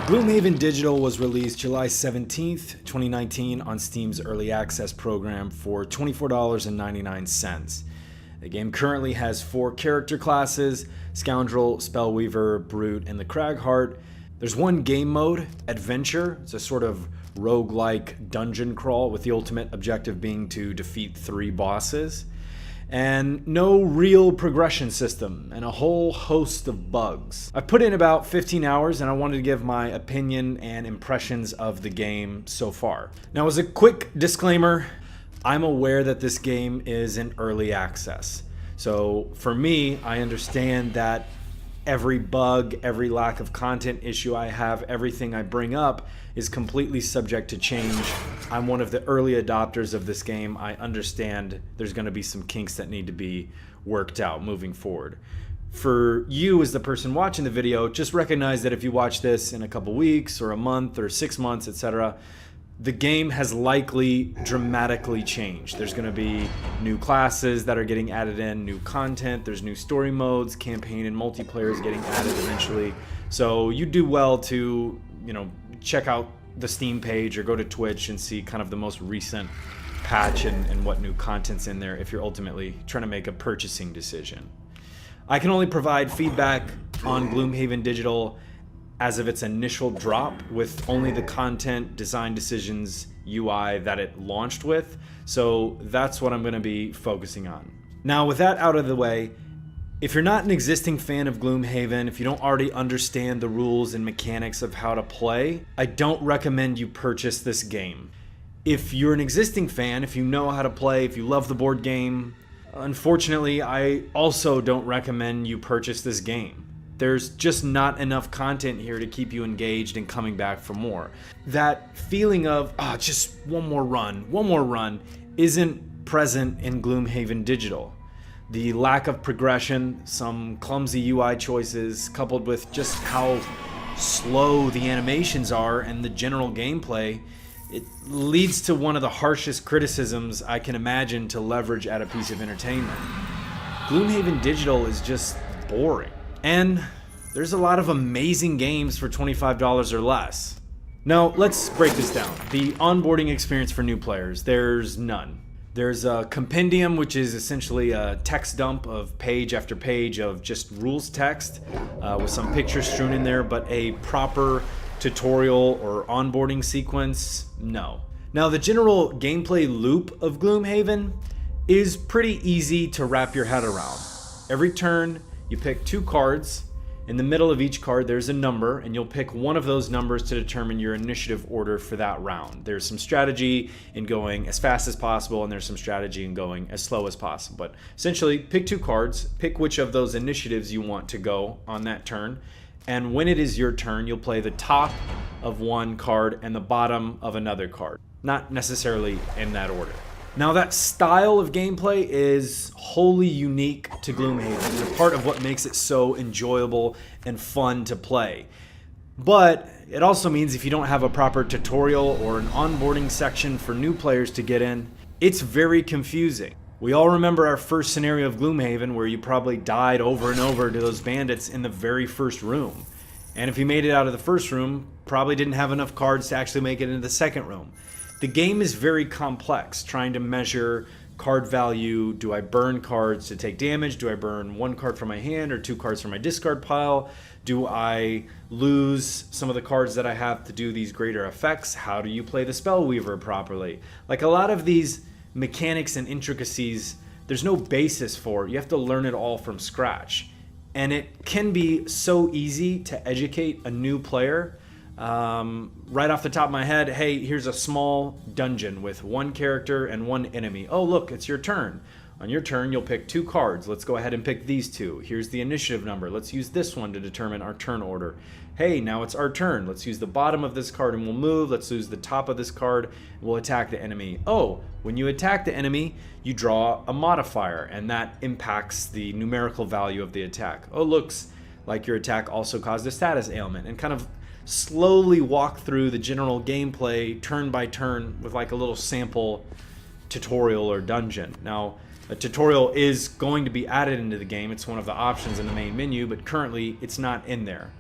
Gloomhaven Digital was released July 17th, 2019 on Steam's Early Access program for $24.99. The game currently has 4 character classes: Scoundrel, Spellweaver, Brute, and the Cragheart. There's one game mode, Adventure. It's a sort of roguelike dungeon crawl with the ultimate objective being to defeat 3 bosses. And no real progression system, and a whole host of bugs. I put in about 15 hours and I wanted to give my opinion and impressions of the game so far. Now, as a quick disclaimer, I'm aware that this game is in early access. So for me, I understand that every bug, every lack of content issue I have, everything I bring up is completely subject to change. I'm one of the early adopters of this game. I understand there's going to be some kinks that need to be worked out moving forward. For you as the person watching the video, just recognize that if you watch this in a couple weeks or a month or 6 months, etc., the game has likely dramatically changed. There's going to be new classes that are getting added in, new content, there's new story modes, campaign and multiplayer is getting added eventually. So you do well to, check out the Steam page or go to Twitch and see kind of the most recent patch and what new content's in there if you're ultimately trying to make a purchasing decision. I can only provide feedback on Gloomhaven Digital as of its initial drop, with only the content, design decisions, UI that it launched with. So that's what I'm going to be focusing on. Now, with that out of the way, if you're not an existing fan of Gloomhaven, if you don't already understand the rules and mechanics of how to play, I don't recommend you purchase this game. If you're an existing fan, if you know how to play, if you love the board game, unfortunately, I also don't recommend you purchase this game. There's just not enough content here to keep you engaged and coming back for more. That feeling of, just one more run, isn't present in Gloomhaven Digital. The lack of progression, some clumsy UI choices, coupled with just how slow the animations are and the general gameplay, it leads to one of the harshest criticisms I can imagine to leverage at a piece of entertainment. Gloomhaven Digital is just boring. And there's a lot of amazing games for $25 or less. Now, let's break this down. The onboarding experience for new players, there's none. There's a compendium, which is essentially a text dump of page after page of just rules text with some pictures strewn in there, but a proper tutorial or onboarding sequence, no. Now, the general gameplay loop of Gloomhaven is pretty easy to wrap your head around. Every turn, you pick 2 cards. In the middle of each card, there's a number, and you'll pick one of those numbers to determine your initiative order for that round. There's some strategy in going as fast as possible, and there's some strategy in going as slow as possible. But essentially, pick 2 cards, pick which of those initiatives you want to go on that turn, and when it is your turn, you'll play the top of one card and the bottom of another card. Not necessarily in that order. Now, that style of gameplay is wholly unique to Gloomhaven and part of what makes it so enjoyable and fun to play. But it also means if you don't have a proper tutorial or an onboarding section for new players to get in, it's very confusing. We all remember our first scenario of Gloomhaven where you probably died over and over to those bandits in the very first room. And if you made it out of the first room, probably didn't have enough cards to actually make it into the second room. The game is very complex, trying to measure card value. Do I burn cards to take damage? Do I burn 1 card from my hand or 2 cards from my discard pile? Do I lose some of the cards that I have to do these greater effects? How do you play the Spellweaver properly? Like, a lot of these mechanics and intricacies, there's no basis for it. You have to learn it all from scratch. And it can be so easy to educate a new player. Right off the top of my head, hey, here's a small dungeon with 1 character and 1 enemy. Oh, look, it's your turn. On your turn, you'll pick 2 cards. Let's go ahead and pick these 2. Here's the initiative number. Let's use this one to determine our turn order. Hey, now it's our turn. Let's use the bottom of this card and we'll move. Let's use the top of this card and we'll attack the enemy. Oh, when you attack the enemy, you draw a modifier and that impacts the numerical value of the attack. Oh, looks like your attack also caused a status ailment, and kind of slowly walk through the general gameplay turn by turn with like a little sample tutorial or dungeon. Now, a tutorial is going to be added into the game. It's one of the options in the main menu, but currently it's not in there.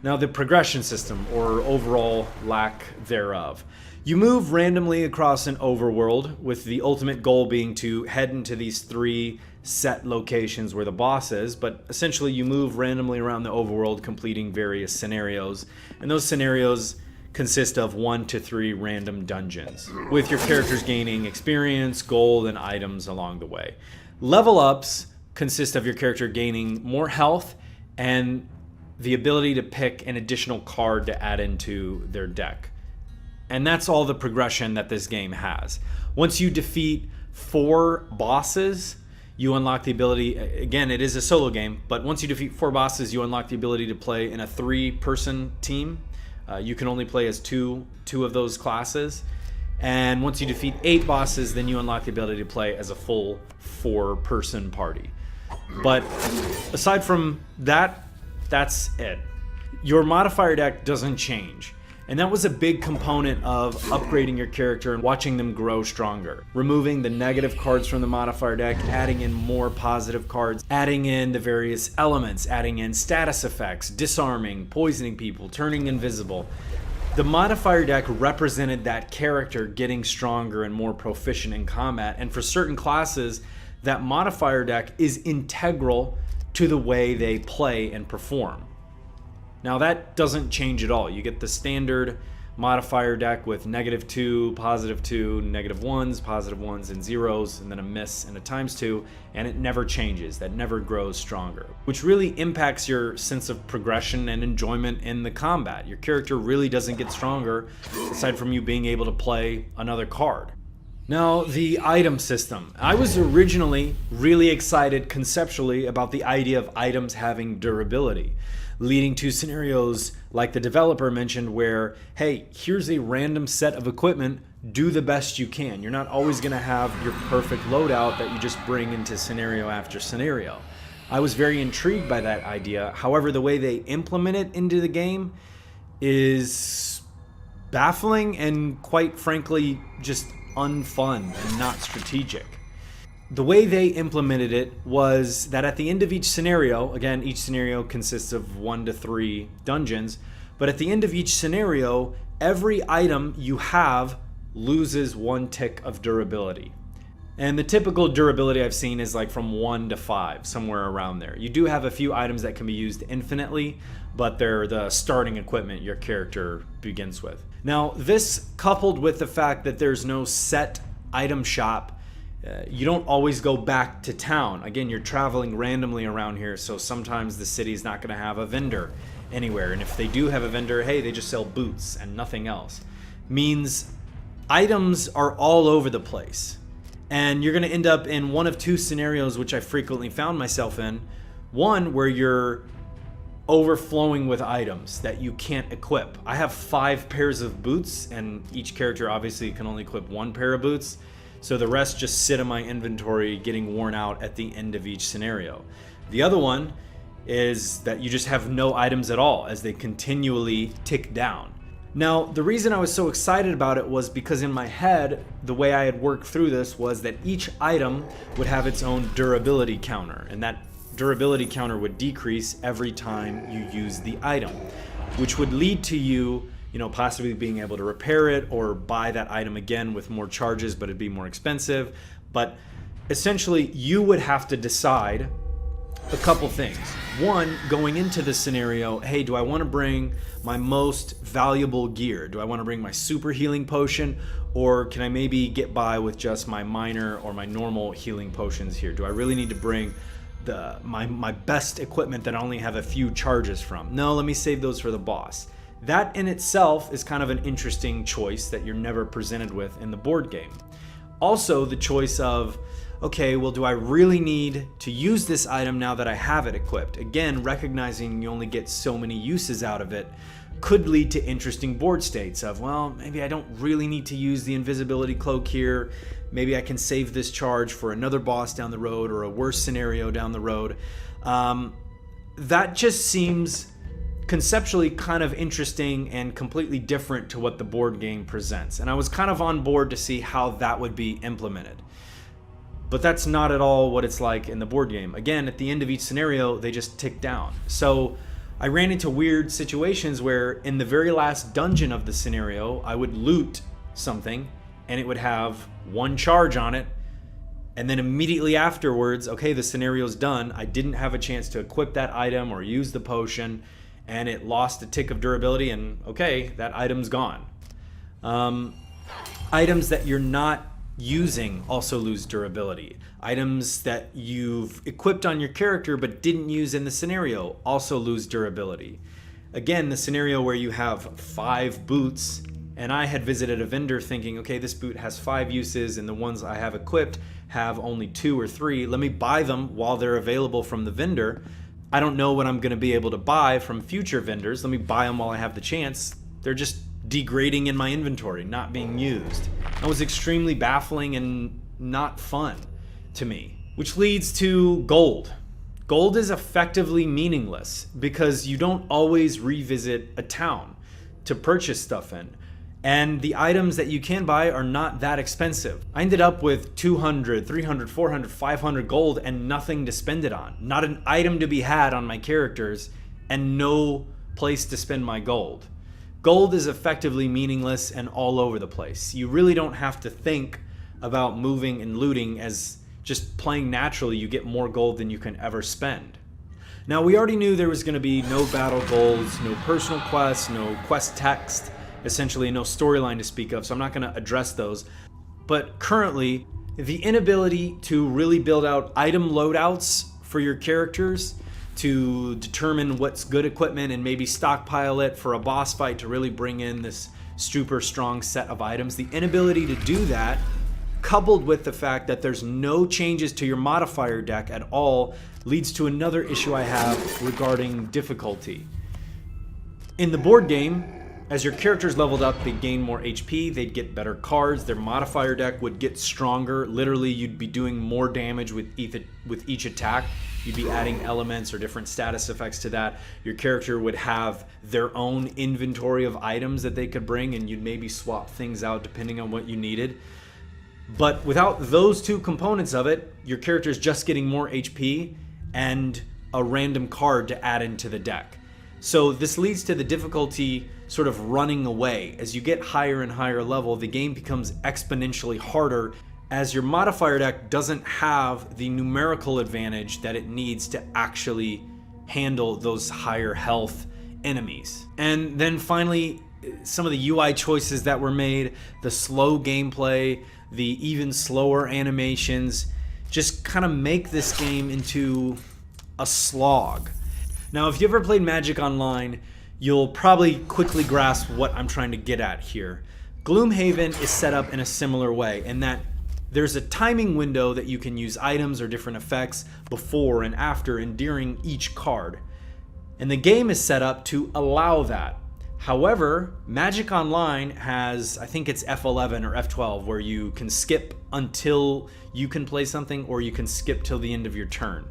Now, the progression system, or overall lack thereof. You move randomly across an overworld, with the ultimate goal being to head into these 3 set locations where the boss is, but essentially you move randomly around the overworld, completing various scenarios, and those scenarios consist of 1 to 3 random dungeons, with your characters gaining experience, gold, and items along the way. Level ups consist of your character gaining more health and the ability to pick an additional card to add into their deck. And that's all the progression that this game has. Once you defeat 4 bosses, you unlock the ability, again, it is a solo game, but once you defeat 4 bosses, you unlock the ability to play in a 3-person team. You can only play as two of those classes. And once you defeat 8 bosses, then you unlock the ability to play as a full 4-person party. But aside from that, that's it. Your modifier deck doesn't change. And that was a big component of upgrading your character and watching them grow stronger. Removing the negative cards from the modifier deck, adding in more positive cards, adding in the various elements, adding in status effects, disarming, poisoning people, turning invisible. The modifier deck represented that character getting stronger and more proficient in combat. And for certain classes, that modifier deck is integral to the way they play and perform. Now that doesn't change at all. You get the standard modifier deck with -2, +2, -1s, +1s, and 0s, and then a miss and a ×2, and it never changes. That never grows stronger, which really impacts your sense of progression and enjoyment in the combat. Your character really doesn't get stronger aside from you being able to play another card. Now, the item system. I was originally really excited conceptually about the idea of items having durability, leading to scenarios like the developer mentioned where, hey, here's a random set of equipment, do the best you can. You're not always going to have your perfect loadout that you just bring into scenario after scenario. I was very intrigued by that idea. However, the way they implement it into the game is baffling and, quite frankly, just unfun and not strategic. The way they implemented it was that at the end of each scenario, again, each scenario consists of 1 to 3 dungeons, but at the end of each scenario, every item you have loses 1 tick of durability. And the typical durability I've seen is like from 1 to 5, somewhere around there. You do have a few items that can be used infinitely, but they're the starting equipment your character begins with. Now, this coupled with the fact that there's no set item shop, you don't always go back to town. Again, you're traveling randomly around here, so sometimes the city's not going to have a vendor anywhere. And if they do have a vendor, hey, they just sell boots and nothing else. Means items are all over the place. And you're going to end up in one of 2 scenarios, which I frequently found myself in. One, where you're overflowing with items that you can't equip. I have 5 pairs of boots, and each character obviously can only equip 1 pair of boots. So the rest just sit in my inventory getting worn out at the end of each scenario. The other one is that you just have no items at all as they continually tick down. Now, the reason I was so excited about it was because in my head, the way I had worked through this was that each item would have its own durability counter, and that durability counter would decrease every time you use the item, which would lead to you possibly being able to repair it or buy that item again with more charges, but it'd be more expensive. But essentially, you would have to decide a couple things. One, going into the scenario, hey, do I want to bring my most valuable gear? Do I want to bring my super healing potion, or can I maybe get by with just my minor or my normal healing potions here? Do I really need to bring my best equipment that I only have a few charges from? No, let me save those for the boss. That in itself is kind of an interesting choice that you're never presented with in the board game. Also, the choice of, okay, well, do I really need to use this item now that I have it equipped? Again, recognizing you only get so many uses out of it could lead to interesting board states of, well, maybe I don't really need to use the invisibility cloak here. Maybe I can save this charge for another boss down the road or a worse scenario down the road. That just seems conceptually kind of interesting and completely different to what the board game presents. And I was kind of on board to see how that would be implemented. But that's not at all what it's like in the board game. Again, at the end of each scenario, they just tick down. So I ran into weird situations where in the very last dungeon of the scenario, I would loot something and it would have 1 charge on it. And then immediately afterwards, okay, the scenario's done. I didn't have a chance to equip that item or use the potion, and it lost a tick of durability, and okay, that item's gone. Items that you're not using also lose durability. Items that you've equipped on your character but didn't use in the scenario also lose durability. Again, the scenario where you have 5 boots, and I had visited a vendor thinking, okay, this boot has 5 uses and the ones I have equipped have only 2 or 3. Let me buy them while they're available from the vendor. I don't know what I'm going to be able to buy from future vendors. Let me buy them while I have the chance. They're just degrading in my inventory, not being used. That was extremely baffling and not fun to me. Which leads to gold. Gold is effectively meaningless because you don't always revisit a town to purchase stuff in. And the items that you can buy are not that expensive. I ended up with 200, 300, 400, 500 gold and nothing to spend it on. Not an item to be had on my characters and no place to spend my gold. Gold is effectively meaningless and all over the place. You really don't have to think about moving and looting, as just playing naturally you get more gold than you can ever spend. Now, we already knew there was going to be no battle golds, no personal quests, no quest text, essentially no storyline to speak of, so I'm not going to address those. But currently, the inability to really build out item loadouts for your characters to determine what's good equipment and maybe stockpile it for a boss fight to really bring in this super strong set of items, the inability to do that, coupled with the fact that there's no changes to your modifier deck at all, leads to another issue I have regarding difficulty. In the board game, as your characters leveled up, they'd gain more HP, they'd get better cards, their modifier deck would get stronger. Literally, you'd be doing more damage with each attack. You'd be adding elements or different status effects to that. Your character would have their own inventory of items that they could bring, and you'd maybe swap things out depending on what you needed. But without those two components of it, your character's just getting more HP and a random card to add into the deck. So this leads to the difficulty sort of running away. As you get higher and higher level, the game becomes exponentially harder as your modifier deck doesn't have the numerical advantage that it needs to actually handle those higher health enemies. And then finally, some of the UI choices that were made, the slow gameplay, the even slower animations, just kind of make this game into a slog. Now, if you ever played Magic Online, you'll probably quickly grasp what I'm trying to get at here. Gloomhaven is set up in a similar way in that there's a timing window that you can use items or different effects before and after and during each card. And the game is set up to allow that. However, Magic Online has, I think it's F11 or F12, where you can skip until you can play something or you can skip till the end of your turn.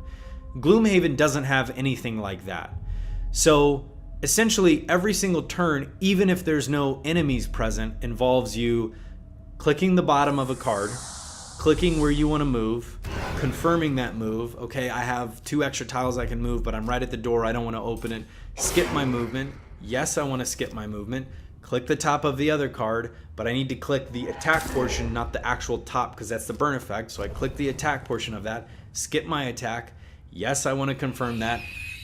Gloomhaven doesn't have anything like that. So essentially every single turn, even if there's no enemies present, involves you clicking the bottom of a card, clicking where you want to move, confirming that move. Okay, I have 2 extra tiles I can move, but I'm right at the door, I don't want to open it. Skip my movement. Yes, I want to skip my movement. Click the top of the other card, but I need to click the attack portion, not the actual top, because that's the burn effect. So I click the attack portion of that, skip my attack. Yes, I want to confirm that.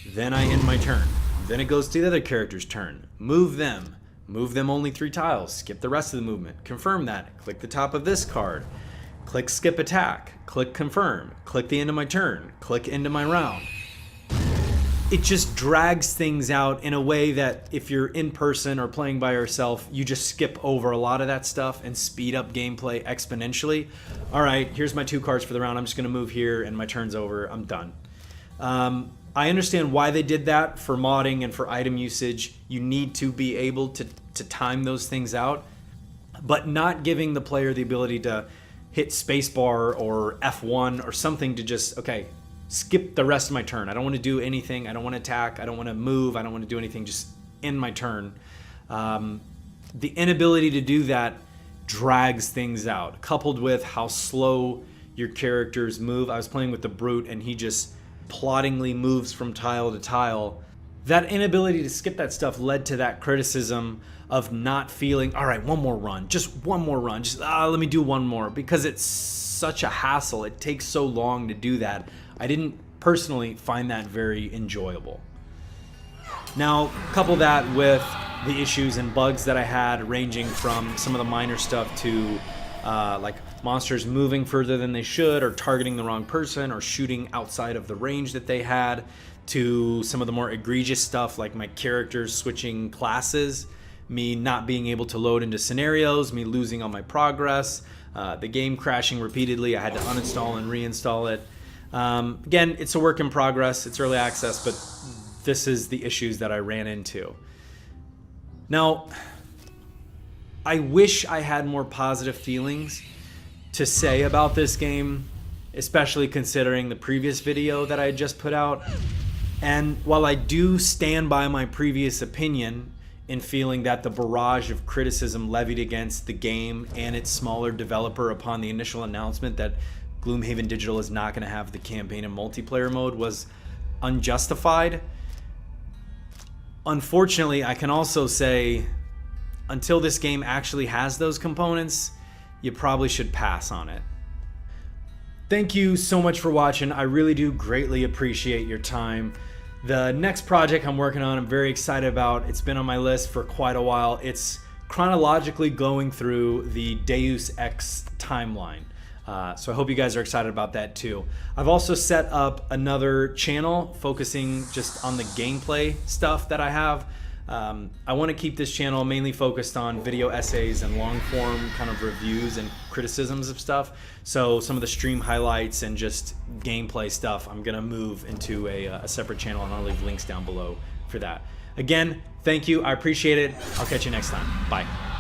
Then I end my turn. Then it goes to the other character's turn. Move them. Move them only 3 tiles. Skip the rest of the movement. Confirm that. Click the top of this card. Click skip attack. Click confirm. Click the end of my turn. Click into my round. It just drags things out in a way that if you're in person or playing by yourself, you just skip over a lot of that stuff and speed up gameplay exponentially. All right, here's my 2 cards for the round. I'm just going to move here and my turn's over. I'm done. I understand why they did that for modding and for item usage. You need to be able to time those things out, but not giving the player the ability to hit spacebar or F1 or something to just, okay, skip the rest of my turn. I don't want to do anything. I don't want to attack. I don't want to move. I don't want to do anything. Just end my turn. The inability to do that drags things out, coupled with how slow your characters move. I was playing with the Brute and he just ploddingly moves from tile to tile. That inability to skip that stuff led to that criticism of not feeling, all right, one more run, just one more run, just let me do one more, because it's such a hassle. It takes so long to do that. I didn't personally find that very enjoyable. Now, couple that with the issues and bugs that I had, ranging from some of the minor stuff to like monsters moving further than they should, or targeting the wrong person, or shooting outside of the range that they had, to some of the more egregious stuff like my characters switching classes, me not being able to load into scenarios, me losing all my progress, the game crashing repeatedly. I had to uninstall and reinstall it. Again, it's a work in progress. It's early access, but this is the issues that I ran into. Now, I wish I had more positive feelings to say about this game, especially considering the previous video that I had just put out. And while I do stand by my previous opinion in feeling that the barrage of criticism levied against the game and its smaller developer upon the initial announcement that Gloomhaven Digital is not going to have the campaign and multiplayer mode was unjustified, unfortunately, I can also say, until this game actually has those components, you probably should pass on it. Thank you so much for watching. I really do greatly appreciate your time. The next project I'm working on, I'm very excited about. It's been on my list for quite a while. It's chronologically going through the Deus Ex timeline. So I hope you guys are excited about that too. I've also set up another channel focusing just on the gameplay stuff that I have. I want to keep this channel mainly focused on video essays and long form kind of reviews and criticisms of stuff. So some of the stream highlights and just gameplay stuff, I'm going to move into a separate channel, and I'll leave links down below for that. Again, thank you. I appreciate it. I'll catch you next time. Bye.